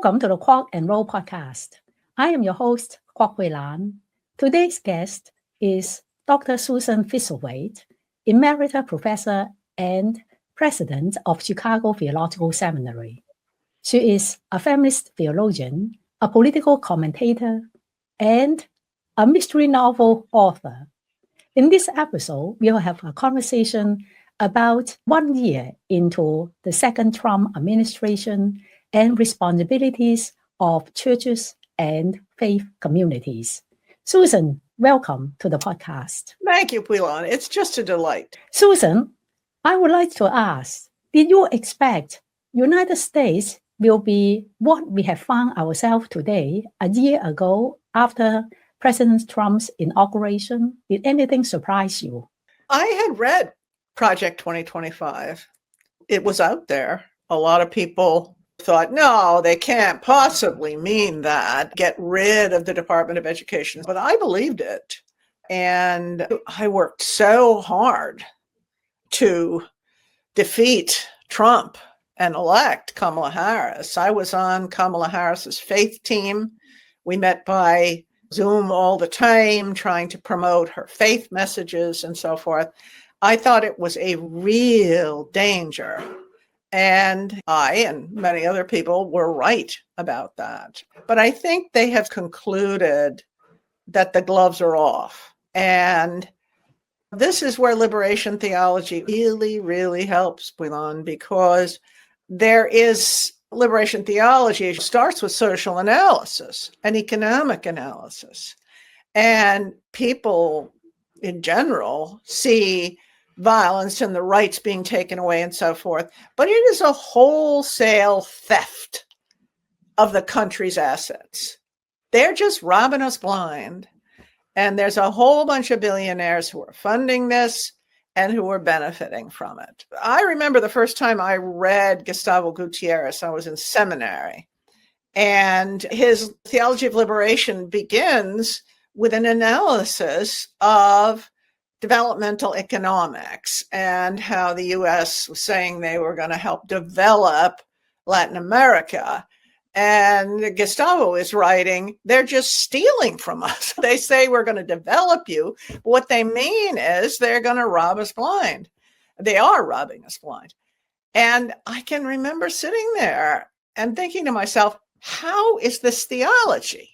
Welcome to the Quark and Roll podcast. I am your host, Kwok Wei Lan. Today's guest is Dr. Susan Thistlethwaite, emerita professor and president of Chicago Theological Seminary. She is a feminist theologian, a political commentator, and a mystery novel author. In this episode, we'll have a conversation about 1 year into the second Trump administration and responsibilities of churches and faith communities. Susan, welcome to the podcast. Thank you, Puilan. It's just a delight. Susan, I would like to ask, did you expect United States will be what we have found ourselves today a year ago after President Trump's inauguration? Did anything surprise you? I had read Project 2025. It was out there. A lot of people thought, no, they can't possibly mean that. Get rid of the Department of Education. But I believed it. And I worked so hard to defeat Trump and elect Kamala Harris. I was on Kamala Harris's faith team. We met by Zoom all the time, trying to promote her faith messages and so forth. I thought it was a real danger. And I and many other people were right about that. But I think they have concluded that the gloves are off. And this is where liberation theology really, really helps, Puilan, because there is liberation theology. It starts with social analysis and economic analysis. And people in general see violence and the rights being taken away and so forth. But it is a wholesale theft of the country's assets. They're just robbing us blind. And there's a whole bunch of billionaires who are funding this and who are benefiting from it. I remember the first time I read Gustavo Gutierrez, I was in seminary. And his Theology of Liberation begins with an analysis of developmental economics and how the U.S. was saying they were going to help develop Latin America. And Gustavo is writing, they're just stealing from us. They say we're going to develop you. But what they mean is they're going to rob us blind. They are robbing us blind. And I can remember sitting there and thinking to myself, how is this theology?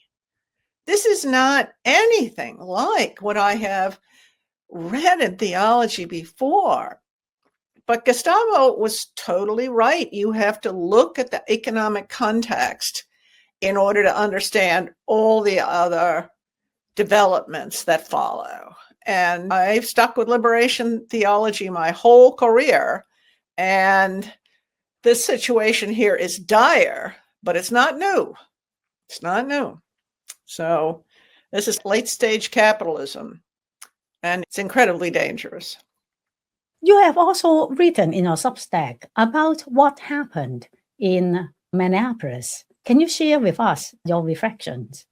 This is not anything like what I have read in theology before. But Gustavo was totally right. You have to look at the economic context in order to understand all the other developments that follow. And I've stuck with liberation theology my whole career. And this situation here is dire, but it's not new. It's not new. So this is late stage capitalism. And it's incredibly dangerous. You have also written in your Substack about what happened in Minneapolis. Can you share with us your reflections?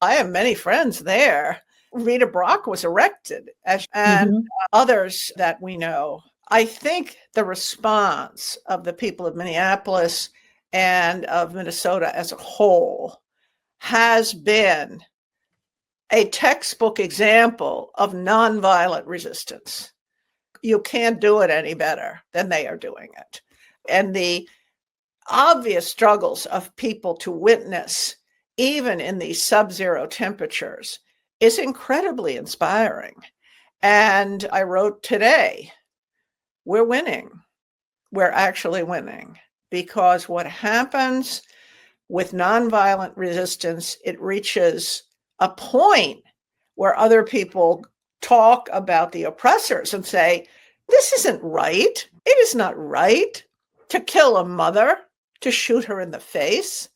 I have many friends there. Rita Brock was elected, and others that we know. I think the response of the people of Minneapolis and of Minnesota as a whole has been a textbook example of nonviolent resistance. You can't do it any better than they are doing it. And the obvious struggles of people to witness, even in these sub-zero temperatures, is incredibly inspiring. And I wrote today, we're winning. We're actually winning. Because what happens with nonviolent resistance, it reaches a point where other people talk about the oppressors and say, this isn't right. It is not right to kill a mother, to shoot her in the face.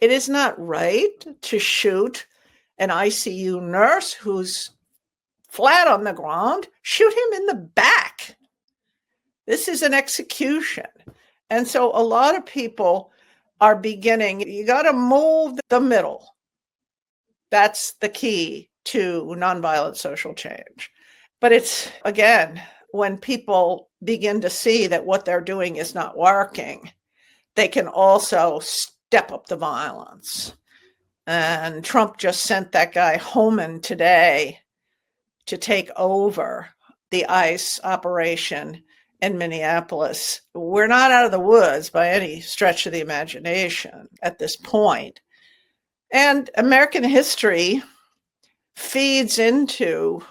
It is not right to shoot an ICU nurse who's flat on the ground, shoot him in the back. This is an execution. And so a lot of people are beginning, you got to move the middle. That's the key to nonviolent social change. But it's, again, when people begin to see that what they're doing is not working, they can also step up the violence. And Trump just sent that guy Homan today to take over the ICE operation in Minneapolis. We're not out of the woods by any stretch of the imagination at this point. And American history feeds into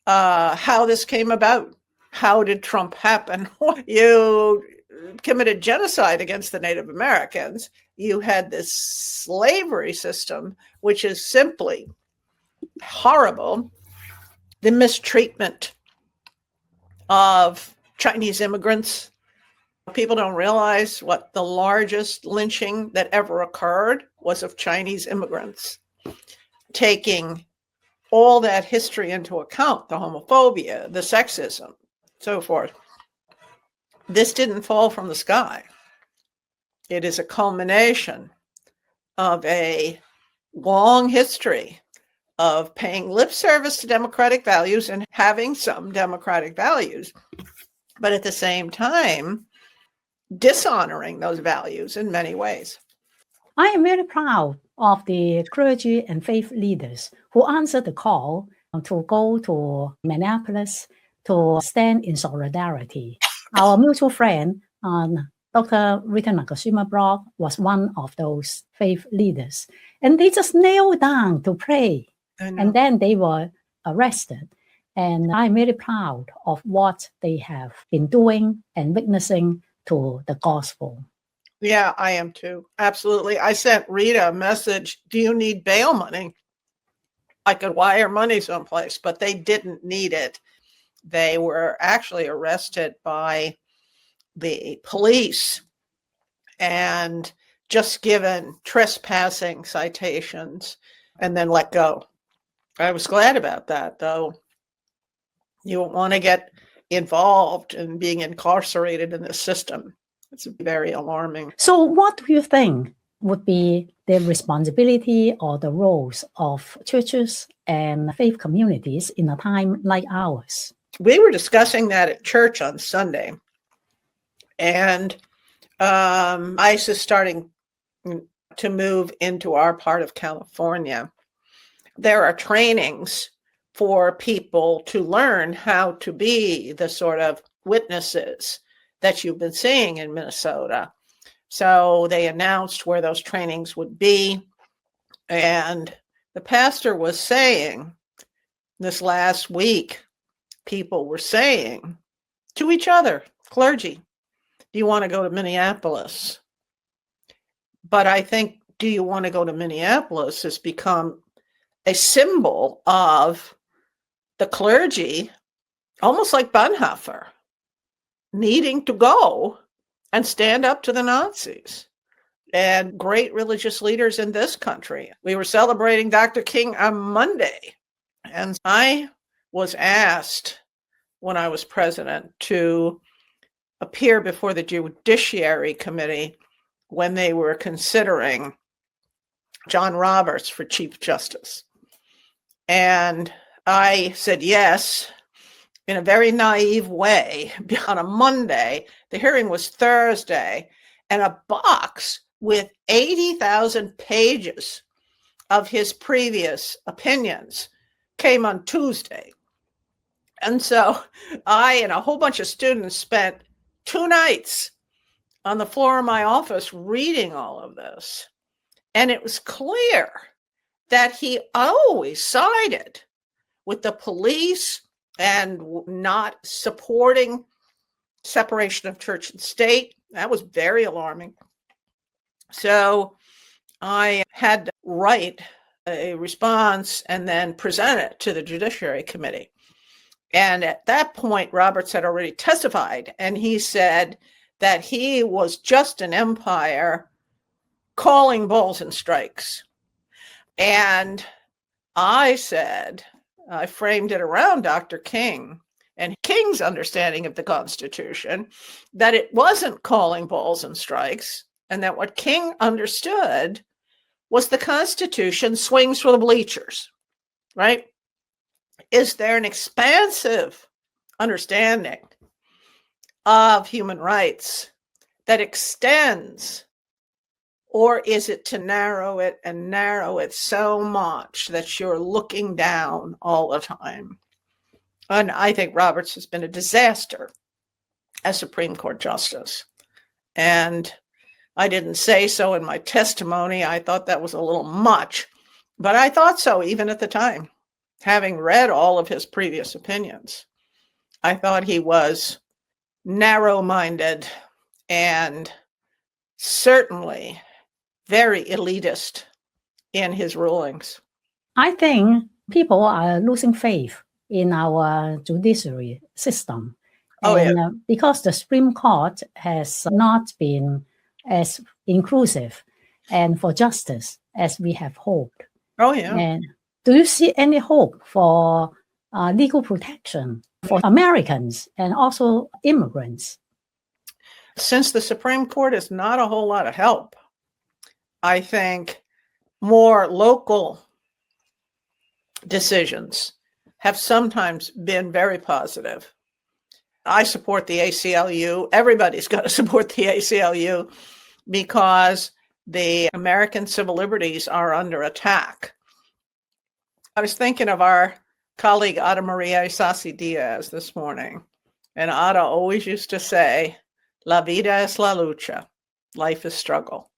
how this came about. How did Trump happen? You committed genocide against the Native Americans. You had this slavery system, which is simply horrible. The mistreatment of Chinese immigrants. People don't realize what the largest lynching that ever occurred was of Chinese immigrants. Taking all that history into account, the homophobia, the sexism, so forth. This didn't fall from the sky. It is a culmination of a long history of paying lip service to democratic values and having some democratic values, but at the same time, dishonoring those values in many ways. I am very proud of the clergy and faith leaders who answered the call to go to Minneapolis to stand in solidarity. Our mutual friend, Dr. Rita Nakashima-Brock, was one of those faith leaders. And they just knelt down to pray. And then they were arrested. And I'm very proud of what they have been doing and witnessing to the gospel. Yeah, I am too. Absolutely. I sent Rita a message, do you need bail money? I could wire money someplace, but they didn't need it. They were actually arrested by the police and just given trespassing citations and then let go. I was glad about that, though. You don't want to get involved in being incarcerated in the system. It's very alarming. So what do you think would be the responsibility or the roles of churches and faith communities in a time like ours? We were discussing that at church on Sunday. And ICE is starting to move into our part of California. There are trainings for people to learn how to be the sort of witnesses that you've been seeing in Minnesota. So they announced where those trainings would be. And the pastor was saying this last week, people were saying to each other, clergy, do you want to go to Minneapolis? But I think, do you want to go to Minneapolis has become a symbol of the clergy, almost like Bonhoeffer, needing to go and stand up to the Nazis and great religious leaders in this country. We were celebrating Dr. King on Monday, and I was asked when I was president to appear before the Judiciary Committee when they were considering John Roberts for Chief Justice. And I said yes in a very naive way on a Monday. The hearing was Thursday, and a box with 80,000 pages of his previous opinions came on Tuesday. And so I and a whole bunch of students spent 2 nights on the floor of my office reading all of this. And it was clear that he always sided with the police and not supporting separation of church and state. That was very alarming. So I had to write a response and then present it to the Judiciary Committee. And at that point, Roberts had already testified, and he said that he was just an empire calling balls and strikes. And I said, I framed it around Dr. King and King's understanding of the Constitution, that it wasn't calling balls and strikes, and that what King understood was the Constitution swings for the bleachers, right? Is there an expansive understanding of human rights that extends Or is it to narrow it and narrow it so much that you're looking down all the time? And I think Roberts has been a disaster as Supreme Court Justice. And I didn't say so in my testimony. I thought that was a little much, but I thought so even at the time, having read all of his previous opinions. I thought he was narrow-minded and certainly very elitist in his rulings. I think people are losing faith in our judiciary system. Because the Supreme Court has not been as inclusive and for justice as we have hoped. Oh, yeah. And do you see any hope for legal protection for Americans and also immigrants? Since the Supreme Court is not a whole lot of help, I think more local decisions have sometimes been very positive. I support the ACLU. Everybody's got to support the ACLU because the American civil liberties are under attack. I was thinking of our colleague Ada Maria Isasi Diaz this morning, and Ada always used to say, "La vida es la lucha," life is struggle.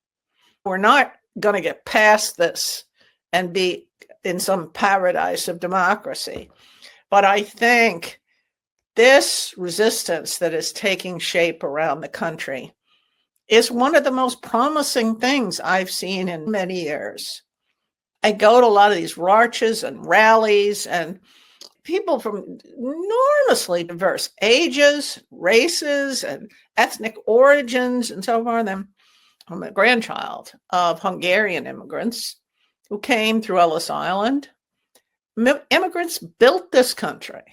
We're not going to get past this and be in some paradise of democracy. But I think this resistance that is taking shape around the country is one of the most promising things I've seen in many years. I go to a lot of these marches and rallies, and people from enormously diverse ages, races, and ethnic origins, and so forth. I'm a grandchild of Hungarian immigrants who came through Ellis Island. Immigrants built this country.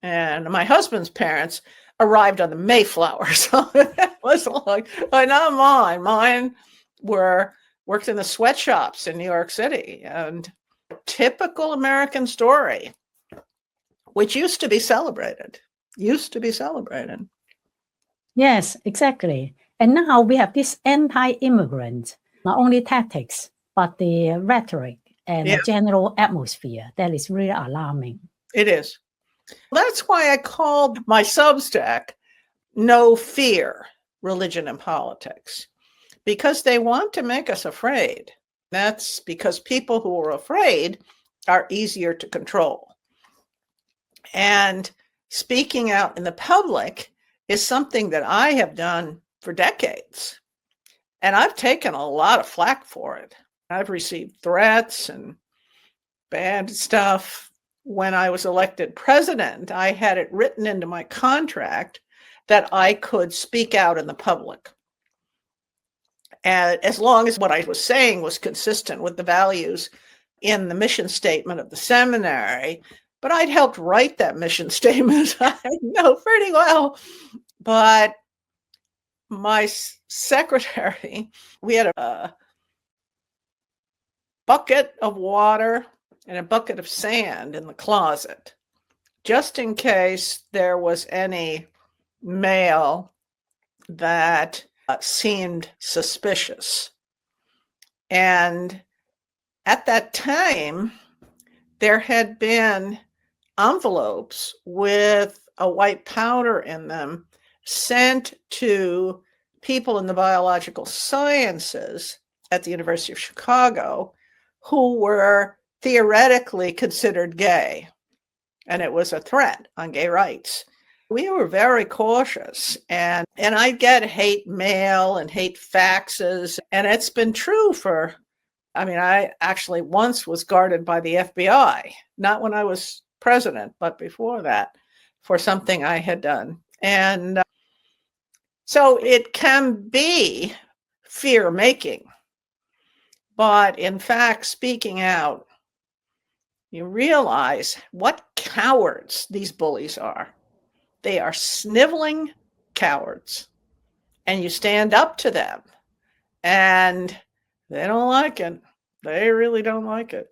And my husband's parents arrived on the Mayflower. So that was like, but not mine. Mine worked in the sweatshops in New York City. And typical American story, which used to be celebrated. Yes, exactly. And now we have this anti-immigrant, not only tactics, but the rhetoric and the general atmosphere that is really alarming. It is. That's why I called my Substack No Fear, Religion and Politics, because they want to make us afraid. That's because people who are afraid are easier to control. And speaking out in the public is something that I have done for decades. And I've taken a lot of flack for it. I've received threats and bad stuff. When I was elected president, I had it written into my contract that I could speak out in the public. And as long as what I was saying was consistent with the values in the mission statement of the seminary, but I'd helped write that mission statement, I know pretty well. But my secretary, we had a bucket of water and a bucket of sand in the closet, just in case there was any mail that seemed suspicious. And at that time, there had been envelopes with a white powder in them sent to people in the biological sciences at the University of Chicago who were theoretically considered gay. And it was a threat on gay rights. We were very cautious, and I get hate mail and hate faxes, and it's been true I actually once was guarded by the FBI, not when I was president, but before that, for something I had done. And so it can be fear-making, but in fact, speaking out, you realize what cowards these bullies are. They are sniveling cowards, and you stand up to them, and they don't like it. They really don't like it.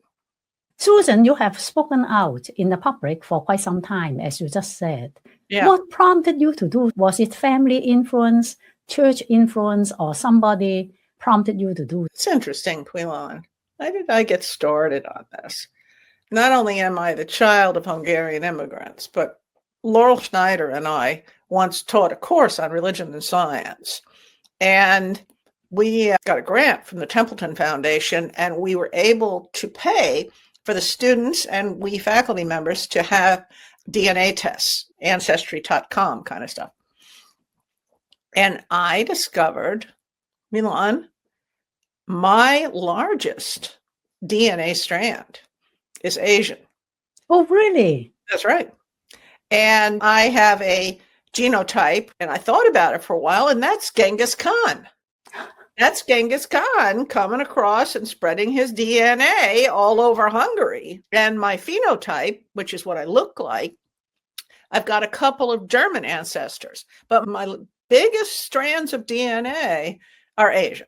Susan, you have spoken out in the public for quite some time, as you just said. Yeah. What prompted you to do? Was it family influence, church influence, or somebody prompted you to do? It's interesting, Quilan. How did I get started on this? Not only am I the child of Hungarian immigrants, but Laurel Schneider and I once taught a course on religion and science. And we got a grant from the Templeton Foundation, and we were able to pay for the students and we faculty members to have DNA tests, Ancestry.com kind of stuff. And I discovered, Milan, my largest DNA strand is Asian. Oh, really? That's right. And I have a genotype, and I thought about it for a while, and that's Genghis Khan. That's Genghis Khan coming across and spreading his DNA all over Hungary. And my phenotype, which is what I look like, I've got a couple of German ancestors, but my biggest strands of DNA are Asian.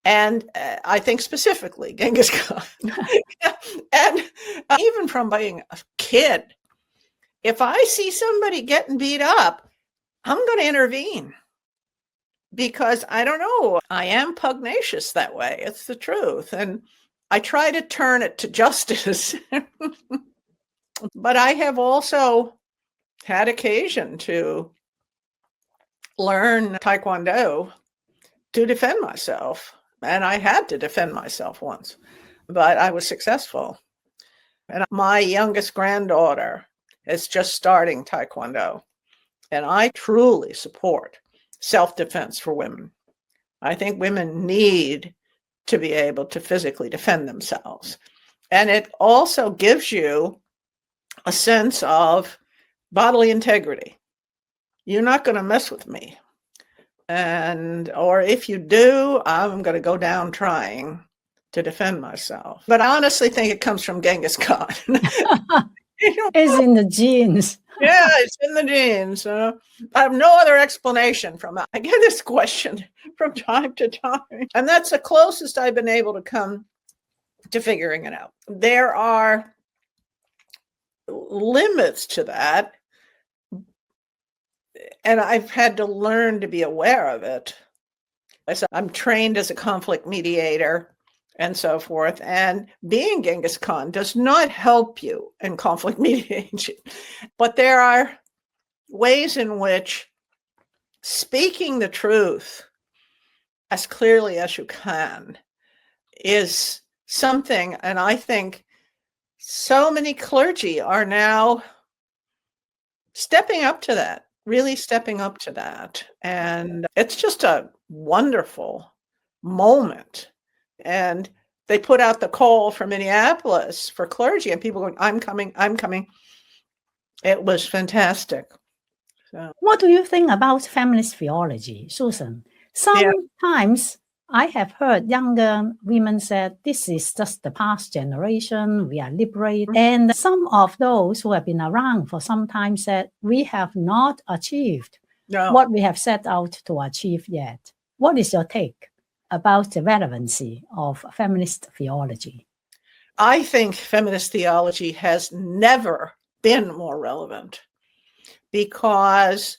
And I think specifically Genghis Khan. And even from being a kid, if I see somebody getting beat up, I'm going to intervene. Because I don't know, I am pugnacious that way. It's the truth. And I try to turn it to justice. But I have also had occasion to learn Taekwondo to defend myself. And I had to defend myself once, but I was successful. And my youngest granddaughter is just starting Taekwondo. And I truly support self-defense for women. I think women need to be able to physically defend themselves. And it also gives you a sense of bodily integrity. You're not going to mess with me. Or if you do, I'm going to go down trying to defend myself. But I honestly think it comes from Genghis Khan. It's in the genes. Yeah, it's in the genes. I have no other explanation from it. I get this question from time to time, and that's the closest I've been able to come to figuring it out. There are limits to that, and I've had to learn to be aware of it. I'm trained as a conflict mediator and so forth. And being Genghis Khan does not help you in conflict mediation. But there are ways in which speaking the truth as clearly as you can is something, and I think so many clergy are now stepping up to that, really stepping up to that. And it's just a wonderful moment. And they put out the call for Minneapolis for clergy, and people going, I'm coming, I'm coming. It was fantastic. So. What do you think about feminist theology, Susan? Sometimes I have heard younger women say, this is just the past generation, we are liberated. Mm-hmm. And some of those who have been around for some time said, we have not achieved what we have set out to achieve yet. What is your take about the relevancy of feminist theology? I think feminist theology has never been more relevant because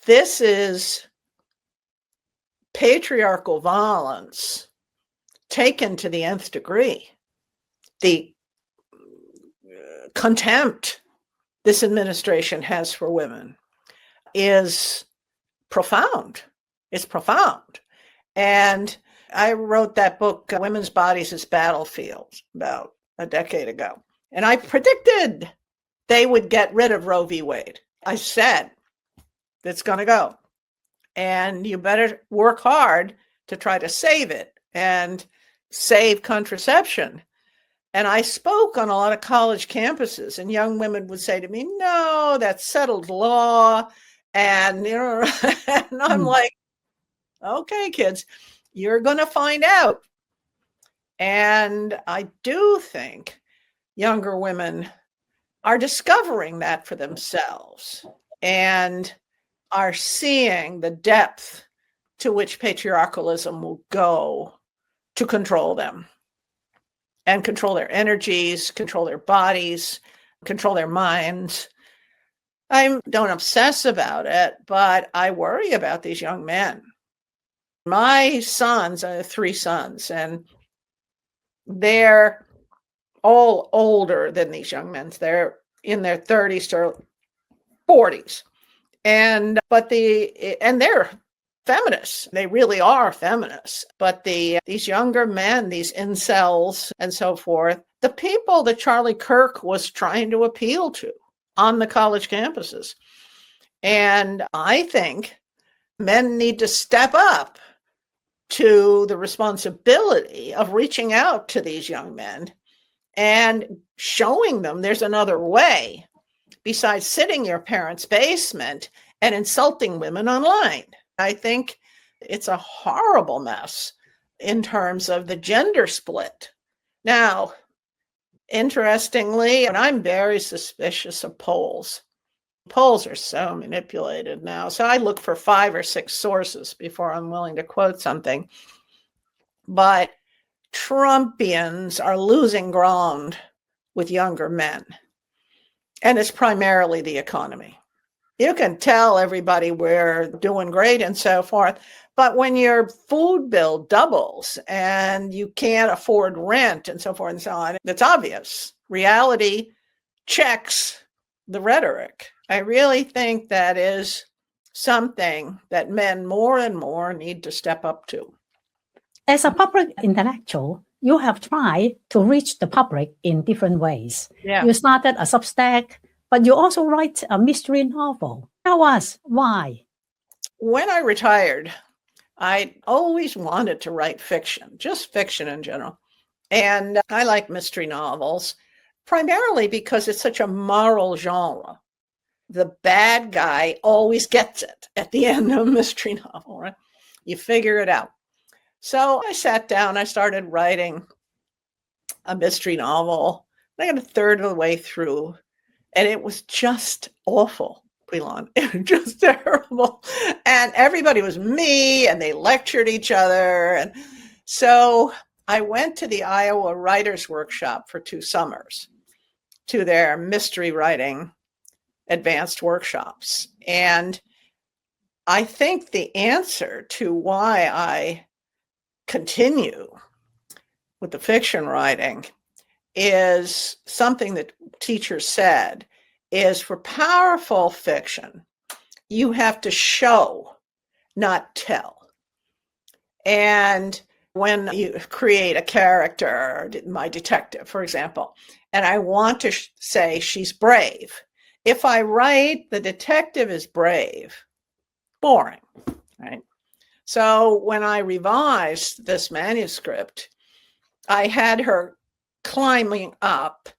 this is patriarchal violence taken to the nth degree. The contempt this administration has for women is profound. It's profound. And I wrote that book, Women's Bodies as Battlefields, about a decade ago. And I predicted they would get rid of Roe v. Wade. I said, it's going to go. And you better work hard to try to save it and save contraception. And I spoke on a lot of college campuses, and young women would say to me, no, that's settled law. And, and I'm like, okay, kids, you're going to find out. And I do think younger women are discovering that for themselves and are seeing the depth to which patriarchalism will go to control them and control their energies, control their bodies, control their minds. I don't obsess about it, but I worry about these young men My sons, I have 3 sons, and they're all older than these young men. They're in their 30s to 40s. And they're feminists. They really are feminists. But these younger men, these incels and so forth, the people that Charlie Kirk was trying to appeal to on the college campuses. And I think men need to step up to the responsibility of reaching out to these young men and showing them there's another way besides sitting in your parents' basement and insulting women online. I think it's a horrible mess in terms of the gender split. Now, interestingly, and I'm very suspicious of polls. Polls are so manipulated now. So I look for 5 or 6 sources before I'm willing to quote something. But Trumpians are losing ground with younger men. And it's primarily the economy. You can tell everybody we're doing great and so forth. But when your food bill doubles and you can't afford rent and so forth and so on, it's obvious. Reality checks the rhetoric. I really think that is something that men more and more need to step up to. As a public intellectual, you have tried to reach the public in different ways. Yeah. You started a Substack, but you also write a mystery novel. Tell us why. When I retired, I always wanted to write fiction, just fiction in general. And I like mystery novels, primarily because it's such a moral genre. The bad guy always gets it at the end of a mystery novel, right? You figure it out. So I sat down, I started writing a mystery novel. I got a third of the way through, and it was just awful, Elon. It was just terrible. And everybody was me, and they lectured each other. And so I went to the Iowa Writers Workshop for 2 summers to their mystery writing advanced workshops. And I think the answer to why I continue with the fiction writing is something that teachers said is for powerful fiction, you have to show, not tell. And when you create a character, my detective, for example, and I want to say she's brave, if I write the detective is brave, boring, right? So when I revised this manuscript, I had her climbing up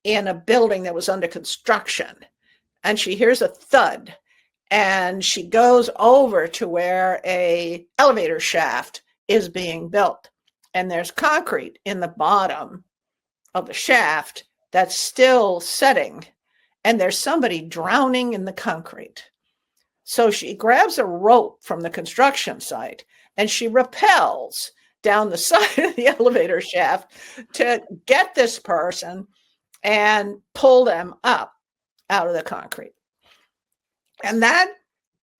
in a building that was under construction, and she hears a thud, and she goes over to where a elevator shaft is being built, and there's concrete in the bottom of the shaft that's still setting, and there's somebody drowning in the concrete. So she grabs a rope from the construction site and she rappels down the side of the elevator shaft to get this person and pull them up out of the concrete. And that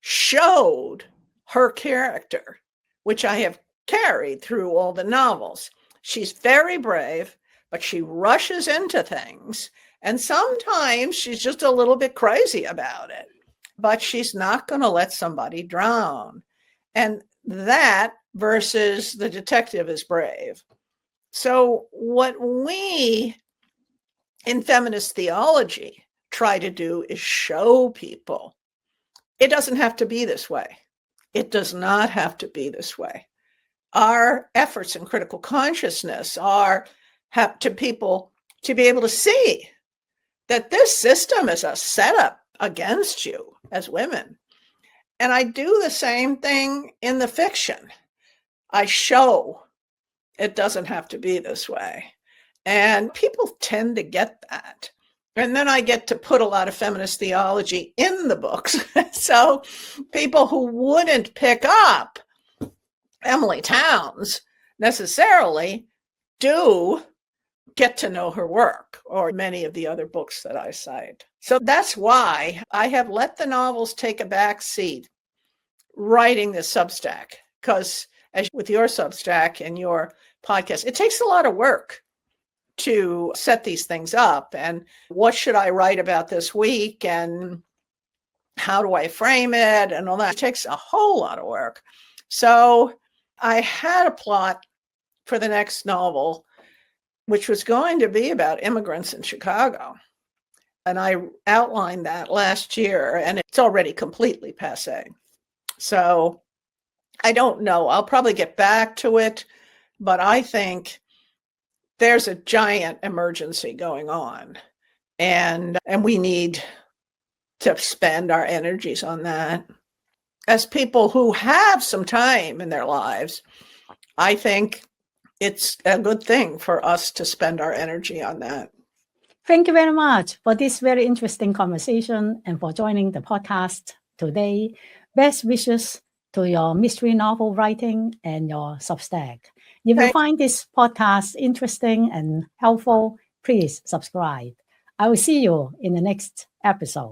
showed her character, which I have carried through all the novels. She's very brave, but she rushes into things. And sometimes she's just a little bit crazy about it, but she's not going to let somebody drown. And that versus the detective is brave. So what we in feminist theology try to do is show people it doesn't have to be this way. It does not have to be this way. Our efforts in critical consciousness have to people to be able to see that this system is a setup against you as women. And I do the same thing in the fiction. I show it doesn't have to be this way. And people tend to get that. And then I get to put a lot of feminist theology in the books. So people who wouldn't pick up Emily Towns necessarily do get to know her work, or many of the other books that I cite. So that's why I have let the novels take a back seat writing the Substack. because as with your Substack and your podcast, it takes a lot of work to set these things up. And what should I write about this week? And how do I frame it? And all that. It takes a whole lot of work. So I had a plot for the next novel, which was going to be about immigrants in Chicago. And I outlined that last year, and it's already completely passé. So I don't know. I'll probably get back to it, but I think there's a giant emergency going on, and we need to spend our energies on that. As people who have some time in their lives, I think it's a good thing for us to spend our energy on that. Thank you very much for this very interesting conversation and for joining the podcast today. Best wishes to your mystery novel writing and your Substack. If you find this podcast interesting and helpful, please subscribe. I will see you in the next episode.